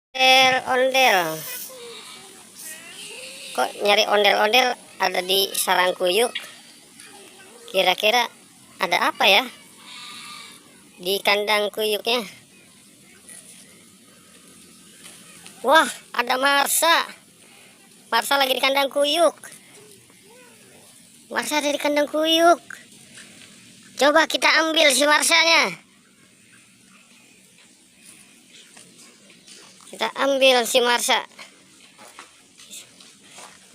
Ondel-ondel, kok nyari ondel-ondel ada di sarang kuyuk? Kira-kira ada apa ya di kandang kuyuknya? Wah, ada Marsa. Marsa lagi di kandang kuyuk. Marsa ada di kandang kuyuk. Coba kita ambil si Marsanya. Kita ambil si Marsa.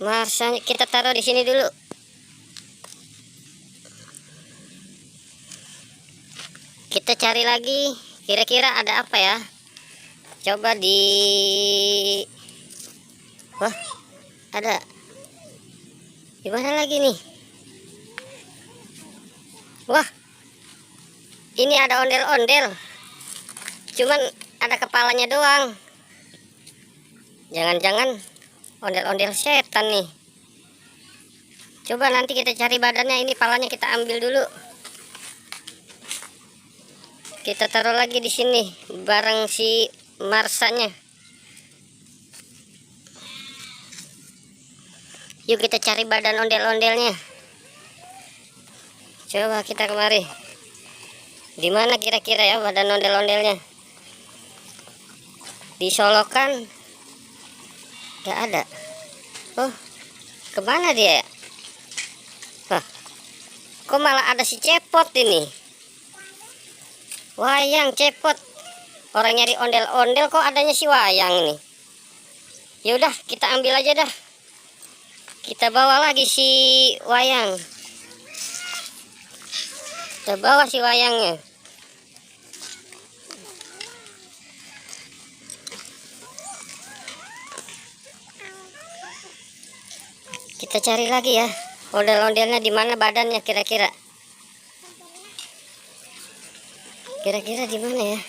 Marsanya kita taruh di sini dulu. Kita cari lagi. Kira-kira ada apa ya? Coba di... Wah, ada. Di mana lagi nih? Wah, ini ada ondel-ondel. Cuman ada kepalanya doang. Jangan-jangan ondel-ondel setan nih. Coba nanti kita cari badannya. Ini palanya kita ambil dulu. Kita taruh lagi di sini bareng si Marsanya. Yuk kita cari badan ondel-ondelnya. Coba kita kemari. Di mana kira-kira ya badan ondel-ondelnya? Di solokan nggak ada. Oh, kemana dia? Wah, kok malah ada si Cepot ini? Wayang Cepot. Orang nyari ondel-ondel kok adanya si Wayang nih. Yaudah, kita ambil aja dah. Kita bawa lagi si Wayang. Kita bawa si Wayangnya. Kita cari lagi ya. Ondel-ondelnya di mana badannya kira-kira? Kira-kira di mana ya?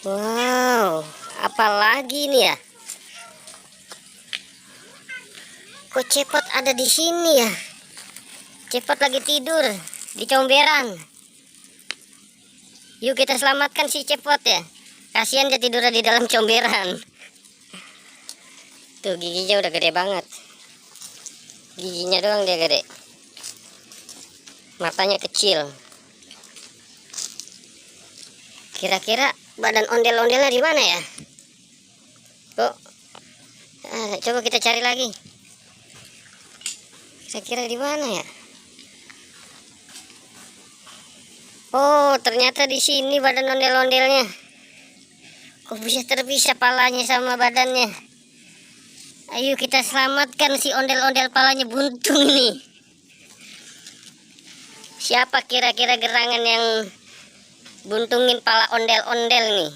Wow, apalagi nih ya? Kok Cepot ada di sini ya? Cepot lagi tidur di comberan. Yuk kita selamatkan si Cepot ya. Kasihan dia tidur di dalam comberan. Tuh giginya udah gede banget. Giginya doang dia gede. Matanya kecil. Kira-kira badan ondel-ondelnya di mana ya? Kok? Coba kita cari lagi. Kira-kira di mana ya? Oh, ternyata di sini badan ondel-ondelnya. Kok bisa terpisah palanya sama badannya? Ayo kita selamatkan si ondel-ondel palanya buntung ini. Siapa kira-kira gerangan yang buntungin pala ondel-ondel nih?